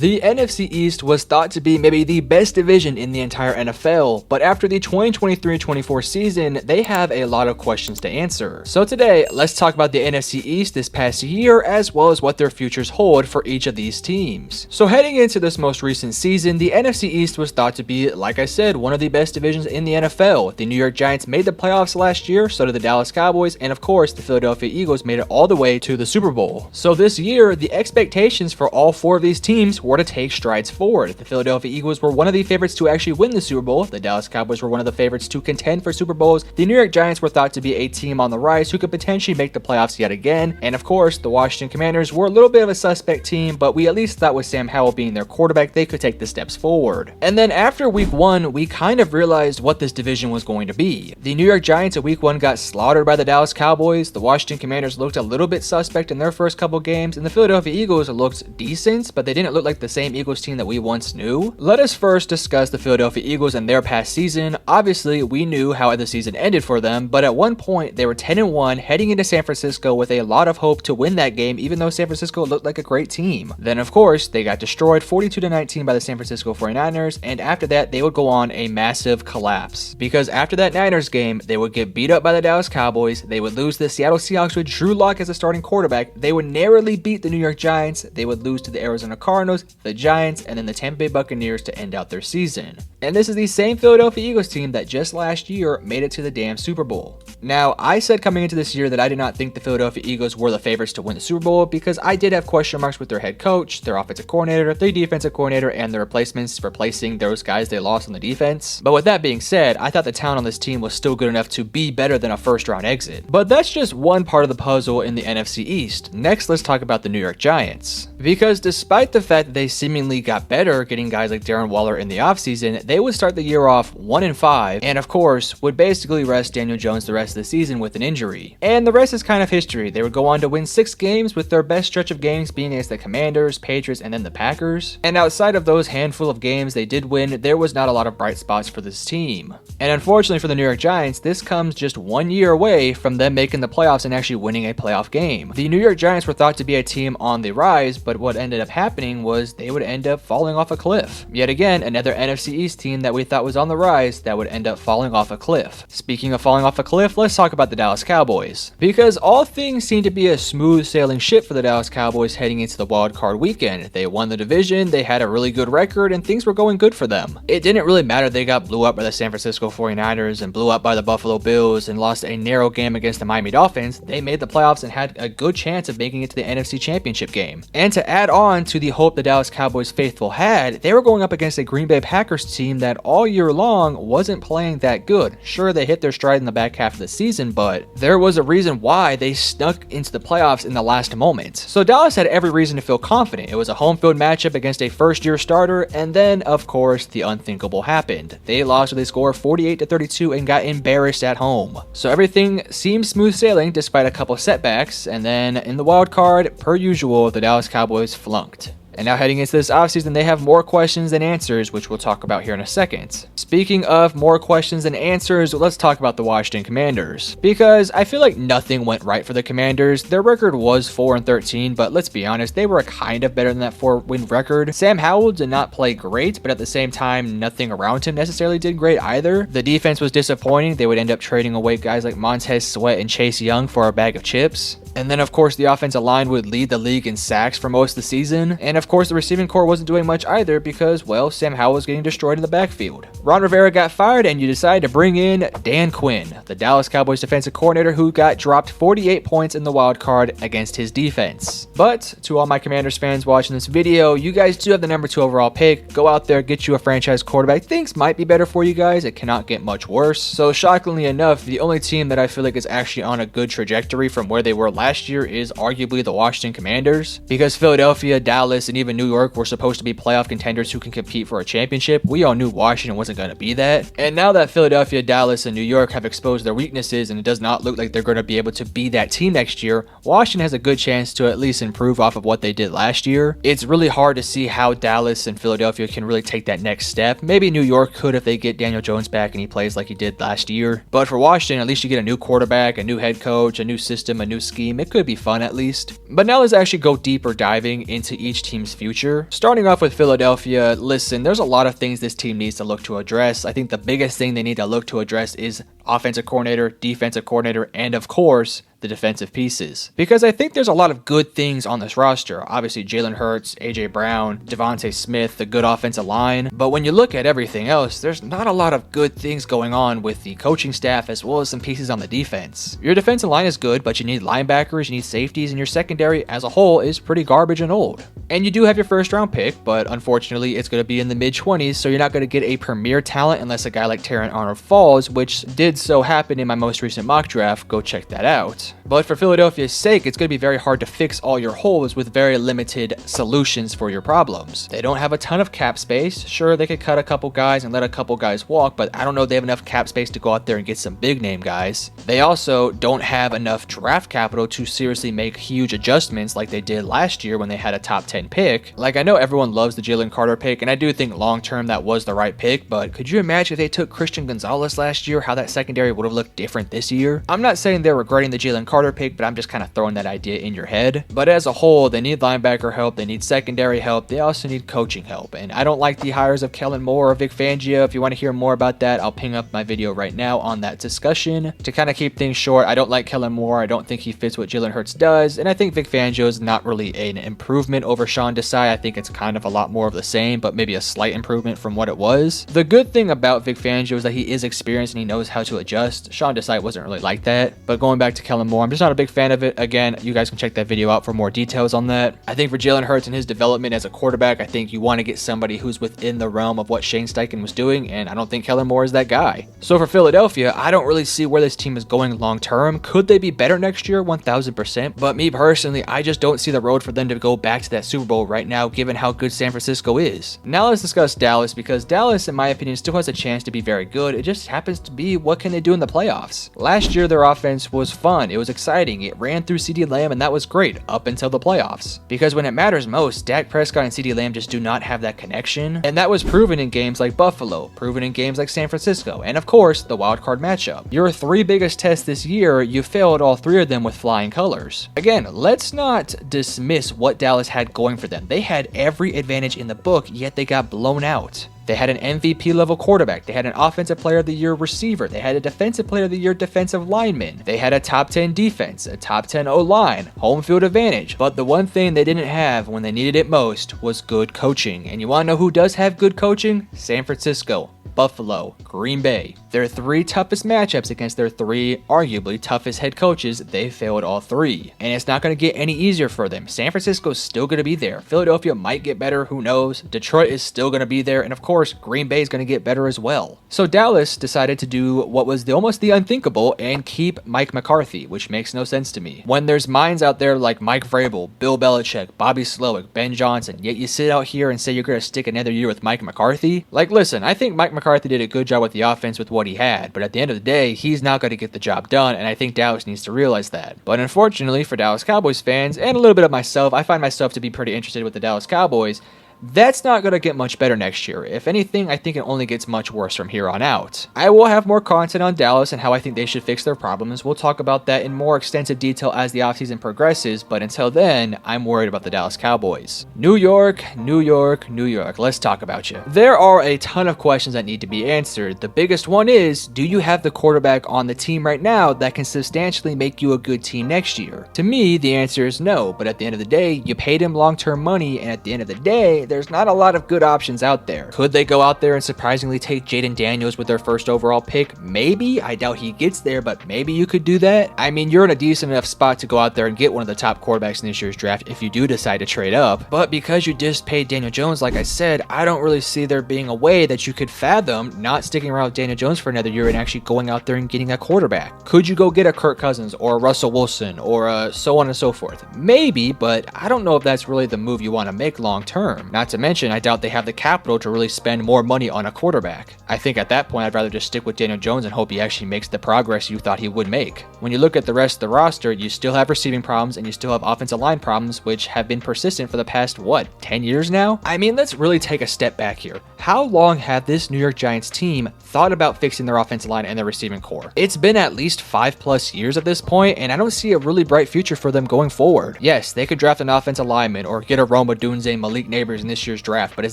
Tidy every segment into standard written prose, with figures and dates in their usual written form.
The NFC East was thought to be maybe the best division in the entire NFL, but after the 2023-24 season, they have a lot of questions to answer. So today, let's talk about the NFC East this past year, as well as what their futures hold for each of these teams. So heading into this most recent season, the NFC East was thought to be, like I said, one of the best divisions in the NFL. The New York Giants made the playoffs last year, so did the Dallas Cowboys, and of course, the Philadelphia Eagles made it all the way to the Super Bowl. So this year, the expectations for all four of these teams were to take strides forward. The Philadelphia Eagles were one of the favorites to actually win the Super Bowl. The Dallas Cowboys were one of the favorites to contend for Super Bowls. The New York Giants were thought to be a team on the rise who could potentially make the playoffs yet again. And of course, the Washington Commanders were a little bit of a suspect team, but we at least thought with Sam Howell being their quarterback, they could take the steps forward. And then after week one, we kind of realized what this division was going to be. The New York Giants at week one got slaughtered by the Dallas Cowboys. The Washington Commanders looked a little bit suspect in their first couple games, and the Philadelphia Eagles looked decent, but they didn't look like the same Eagles team that we once knew. Let us first discuss the Philadelphia Eagles and their past season. Obviously, we knew how the season ended for them, but at one point they were 10-1 heading into San Francisco with a lot of hope to win that game, even though San Francisco looked like a great team. Then of course, they got destroyed 42-19 by the San Francisco 49ers, and after that they would go on a massive collapse. Because after that Niners game, they would get beat up by the Dallas Cowboys, they would lose to the Seattle Seahawks with Drew Lock as a starting quarterback, they would narrowly beat the New York Giants, they would lose to the Arizona Cardinals, the Giants, and then the Tampa Bay Buccaneers to end out their season. And this is the same Philadelphia Eagles team that just last year made it to the damn Super Bowl. Now, I said coming into this year that I did not think the Philadelphia Eagles were the favorites to win the Super Bowl because I did have question marks with their head coach, their offensive coordinator, their defensive coordinator, and the replacements replacing those guys they lost on the defense. But with that being said, I thought the talent on this team was still good enough to be better than a first round exit. But that's just one part of the puzzle in the NFC East. Next, let's talk about the New York Giants. Because despite the fact that they seemingly got better getting guys like Darren Waller in the offseason, they would start the year off 1-5, and of course, would basically rest Daniel Jones the rest of the season with an injury. And the rest is kind of history. They would go on to win 6 games, with their best stretch of games being against the Commanders, Patriots, and then the Packers. And outside of those handful of games they did win, there was not a lot of bright spots for this team. And unfortunately for the New York Giants, this comes just 1 year away from them making the playoffs and actually winning a playoff game. The New York Giants were thought to be a team on the rise, but what ended up happening was they would end up falling off a cliff. Yet again, another NFC East team that we thought was on the rise that would end up falling off a cliff. Speaking of falling off a cliff, let's talk about the Dallas Cowboys. Because all things seem to be a smooth sailing ship for the Dallas Cowboys heading into the wild card weekend. They won the division, they had a really good record, and things were going good for them. It didn't really matter they got blew up by the San Francisco 49ers and blew up by the Buffalo Bills and lost a narrow game against the Miami Dolphins. They made the playoffs and had a good chance of making it to the NFC Championship game. And to add on to the hope the Dallas Cowboys faithful had, they were going up against a Green Bay Packers team that all year long wasn't playing that good. Sure, they hit their stride in the back half of the season, but there was a reason why they snuck into the playoffs in the last moment. So Dallas had every reason to feel confident. It was a home field matchup against a first-year starter, and then, of course, the unthinkable happened. They lost with a score of 48-32 and got embarrassed at home. So everything seemed smooth sailing despite a couple setbacks, and then in the wild card, per usual, the Dallas Cowboys flunked. And now heading into this offseason, they have more questions than answers, which we'll talk about here in a second. Speaking of more questions than answers, let's talk about the Washington Commanders. Because I feel like nothing went right for the Commanders. Their record was 4-13, but let's be honest, they were kind of better than that 4-win record. Sam Howell did not play great, but at the same time, nothing around him necessarily did great either. The defense was disappointing. They would end up trading away guys like Montez Sweat and Chase Young for a bag of chips. And then of course the offensive line would lead the league in sacks for most of the season. And of course the receiving core wasn't doing much either because, well, Sam Howell was getting destroyed in the backfield. Ron Rivera got fired and you decided to bring in Dan Quinn, the Dallas Cowboys defensive coordinator who got dropped 48 points in the wild card against his defense. But to all my Commanders fans watching this video, you guys do have the number 2 overall pick. Go out there, get you a franchise quarterback. Things might be better for you guys. It cannot get much worse. So shockingly enough, the only team that I feel like is actually on a good trajectory from where they were last year is arguably the Washington Commanders, because Philadelphia, Dallas, and even New York were supposed to be playoff contenders who can compete for a championship. We all knew Washington wasn't going to be that. And now that Philadelphia, Dallas, and New York have exposed their weaknesses and it does not look like they're going to be able to be that team next year, Washington has a good chance to at least improve off of what they did last year. It's really hard to see how Dallas and Philadelphia can really take that next step. Maybe New York could if they get Daniel Jones back and he plays like he did last year. But for Washington, at least you get a new quarterback, a new head coach, a new system, a new scheme, team. It could be fun at least. But now let's actually go deeper diving into each team's future. Starting off with Philadelphia, listen, there's a lot of things this team needs to look to address. I think the biggest thing they need to look to address is offensive coordinator, defensive coordinator, and of course, the defensive pieces. Because I think there's a lot of good things on this roster. Obviously, Jalen Hurts, AJ Brown, Devontae Smith, the good offensive line. But when you look at everything else, there's not a lot of good things going on with the coaching staff as well as some pieces on the defense. Your defensive line is good, but you need linebackers, you need safeties, and your secondary as a whole is pretty garbage and old. And you do have your first round pick, but unfortunately, it's going to be in the mid-20s, so you're not going to get a premier talent unless a guy like Terran Arnold falls, which did so happen in my most recent mock draft. Go check that out. But for Philadelphia's sake, it's going to be very hard to fix all your holes with very limited solutions for your problems. They don't have a ton of cap space. Sure, they could cut a couple guys and let a couple guys walk, but I don't know if they have enough cap space to go out there and get some big name guys. They also don't have enough draft capital to seriously make huge adjustments like they did last year when they had a top 10 pick. Like, I know everyone loves the Jalen Carter pick, and I do think long term that was the right pick, but could you imagine if they took Christian Gonzalez last year, how that secondary would have looked different this year? I'm not saying they're regretting the Jalen Carter pick, but I'm just kind of throwing that idea in your head. But as a whole, they need linebacker help, they need secondary help, they also need coaching help. And I don't like the hires of Kellen Moore or Vic Fangio. If you want to hear more about that, I'll ping up my video right now on that discussion. To kind of keep things short, I don't like Kellen Moore. I don't think he fits what Jalen Hurts does, and I think Vic Fangio is not really an improvement over Sean Desai. I think it's kind of a lot more of the same, but maybe a slight improvement from what it was. The good thing about Vic Fangio is that he is experienced and he knows how to adjust. Sean Desai wasn't really like that. But going back to Kellen Moore, I'm just not a big fan of it. Again, you guys can check that video out for more details on that. I think for Jalen Hurts and his development as a quarterback, I think you want to get somebody who's within the realm of what Shane Steichen was doing, and I don't think Kellen Moore is that guy. So for Philadelphia, I don't really see where this team is going long term. Could they be better next year? 1000%. But me personally, I just don't see the road for them to go back to that Super Bowl right now, given how good San Francisco is. Now let's discuss Dallas, because Dallas, in my opinion, still has a chance to be very good. It just happens to be, what can they do in the playoffs? Last year, their offense was fun. It was exciting. It ran through CeeDee Lamb, and that was great up until the playoffs. Because when it matters most, Dak Prescott and CeeDee Lamb just do not have that connection. And that was proven in games like Buffalo, proven in games like San Francisco, and of course, the wildcard matchup. Your three biggest tests this year, you failed all three of them with flying colors. Again, let's not dismiss what Dallas had going for them. They had every advantage in the book, yet they got blown out. They had an MVP level quarterback. They had an offensive player of the year receiver. They had a defensive player of the year defensive lineman. They had a top 10 defense, a top 10 O-line, home field advantage. But the one thing they didn't have when they needed it most was good coaching. And you want to know who does have good coaching? San Francisco, Buffalo, Green Bay. Their three toughest matchups against their three arguably toughest head coaches, they failed all three. And it's not going to get any easier for them. San Francisco's still going to be there. Philadelphia might get better, who knows? Detroit is still going to be there. And of course, Green Bay is going to get better as well. So Dallas decided to do what was almost the unthinkable and keep Mike McCarthy, which makes no sense to me. When there's minds out there like Mike Vrabel, Bill Belichick, Bobby Slowick, Ben Johnson, yet you sit out here and say you're going to stick another year with Mike McCarthy? Like, listen, I think Mike McCarthy did a good job with the offense with what he had, but at the end of the day, he's not going to get the job done, and I think Dallas needs to realize that. But unfortunately for Dallas Cowboys fans, and a little bit of myself, I find myself to be pretty interested with the Dallas Cowboys. That's not going to get much better next year. If anything, I think it only gets much worse from here on out. I will have more content on Dallas and how I think they should fix their problems. We'll talk about that in more extensive detail as the offseason progresses, but until then, I'm worried about the Dallas Cowboys. New York, New York, New York. Let's talk about you. There are a ton of questions that need to be answered. The biggest one is, do you have the quarterback on the team right now that can substantially make you a good team next year? To me, the answer is no, but at the end of the day, you paid him long-term money, and at the end of the day, there's not a lot of good options out there. Could they go out there and surprisingly take Jaden Daniels with their first overall pick? Maybe. I doubt he gets there, but maybe you could do that. I mean, you're in a decent enough spot to go out there and get one of the top quarterbacks in this year's draft if you do decide to trade up. But because you just paid Daniel Jones, like I said, I don't really see there being a way that you could fathom not sticking around with Daniel Jones for another year and actually going out there and getting a quarterback. Could you go get a Kirk Cousins or a Russell Wilson or so on and so forth? Maybe, but I don't know if that's really the move you want to make long term. Now, Not to mention, I doubt they have the capital to really spend more money on a quarterback. I think at that point, I'd rather just stick with Daniel Jones and hope he actually makes the progress you thought he would make. When you look at the rest of the roster, you still have receiving problems and you still have offensive line problems, which have been persistent for the past, 10 years now? I mean, let's really take a step back here. How long have this New York Giants team thought about fixing their offensive line and their receiving core? It's been at least 5+ years at this point, and I don't see a really bright future for them going forward. Yes, they could draft an offensive lineman or get a Rome Odunze, Malik Neighbors in this year's draft, but is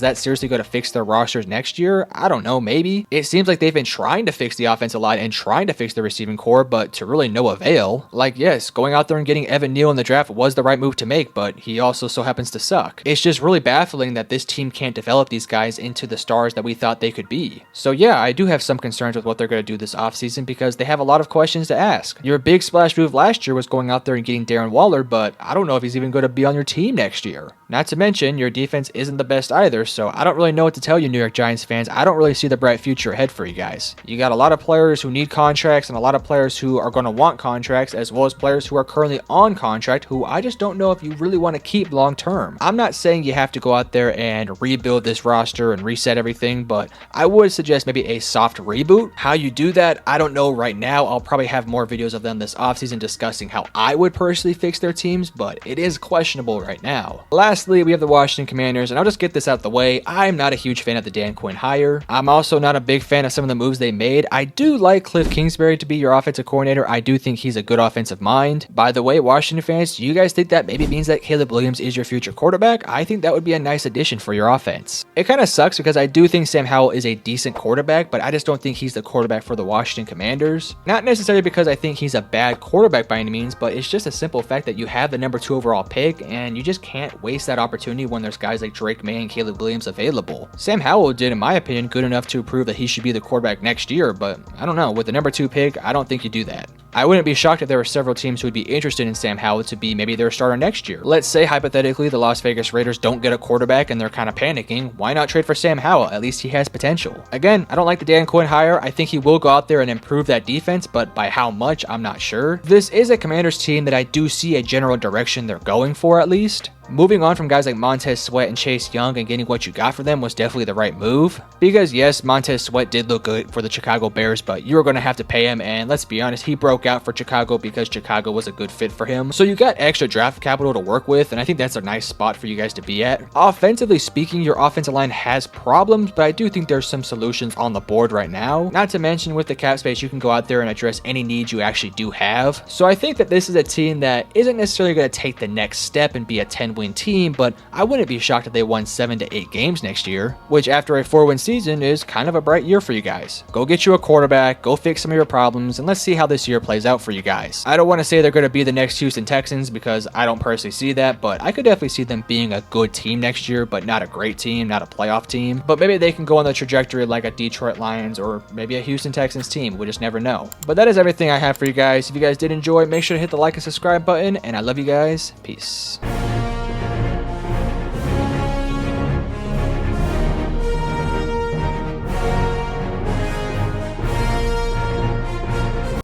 that seriously going to fix their rosters next year? I don't know, maybe. It seems like they've been trying to fix the offensive line and trying to fix the receiving core, but to really no avail. Like, yes, going out there and getting Evan Neal in the draft was the right move to make, but he also so happens to suck. It's just really baffling that this team can't develop these guys into the stars that we thought they could be. So yeah, I do have some concerns with what they're going to do this offseason because they have a lot of questions to ask. Your big splash move last year was going out there and getting Darren Waller, but I don't know if he's even going to be on your team next year. Not to mention, your defense isn't the best either, so I don't really know what to tell you, New York Giants fans. I don't really see the bright future ahead for you guys. You got a lot of players who need contracts and a lot of players who are going to want contracts, as well as players who are currently on contract who I just don't know if you really want to keep long term. I'm not saying you have to go out there and rebuild this roster and reset everything, but I would suggest maybe a soft reboot. How you do that, I don't know right now. I'll probably have more videos of them this offseason discussing how I would personally fix their teams, but it is questionable right now. Lastly, we have the Washington Commanders, and I'll just get this out the way. I'm not a huge fan of the Dan Quinn hire. I'm also not a big fan of some of the moves they made. I do like Cliff Kingsbury to be your offensive coordinator. I do think he's a good offensive mind. By the way, Washington fans, do you guys think that maybe means that Caleb Williams is your future quarterback? I think that would be a nice addition for your offense. It kind of sucks because I do think Sam Howell is a decent quarterback, but I just don't think he's the quarterback for the Washington Commanders. Not necessarily because I think he's a bad quarterback by any means, but it's just a simple fact that you have the number 2 overall pick and you just can't waste that opportunity when there's guys like Drake May and Caleb Williams available. Sam Howell did, in my opinion, good enough to prove that he should be the quarterback next year, but I don't know, with the number 2 pick, I don't think you do that. I wouldn't be shocked if there were several teams who would be interested in Sam Howell to be maybe their starter next year. Let's say, hypothetically, the Las Vegas Raiders don't get a quarterback and they're kind of panicking. Why not trade for Sam Howell? At least he has potential. Again, I don't like the Dan Quinn hire. I think he will go out there and improve that defense, but by how much, I'm not sure. This is a Commanders team that I do see a general direction they're going for, at least. Moving on from guys like Montez Sweat and Chase Young and getting what you got for them was definitely the right move. Because yes, Montez Sweat did look good for the Chicago Bears, but you were going to have to pay him, and let's be honest, he broke out for Chicago because Chicago was a good fit for him. So you got extra draft capital to work with, and I think that's a nice spot for you guys to be at. Offensively speaking, your offensive line has problems, but I do think there's some solutions on the board right now. Not to mention, with the cap space, you can go out there and address any needs you actually do have. So I think that this is a team that isn't necessarily going to take the next step and be a 10-win team, but I wouldn't be shocked if they won 7 to 8 games next year, which after a 4-win season is kind of a bright year for you guys. Go get you a quarterback, go fix some of your problems, and let's see how this year plays out for you guys. I don't want to say they're going to be the next Houston Texans because I don't personally see that, but I could definitely see them being a good team next year, but not a great team, not a playoff team. But maybe they can go on the trajectory like a Detroit Lions or maybe a Houston Texans team. We just never know. But that is everything I have for you guys. If you guys did enjoy, make sure to hit the like and subscribe button, and I love you guys. Peace.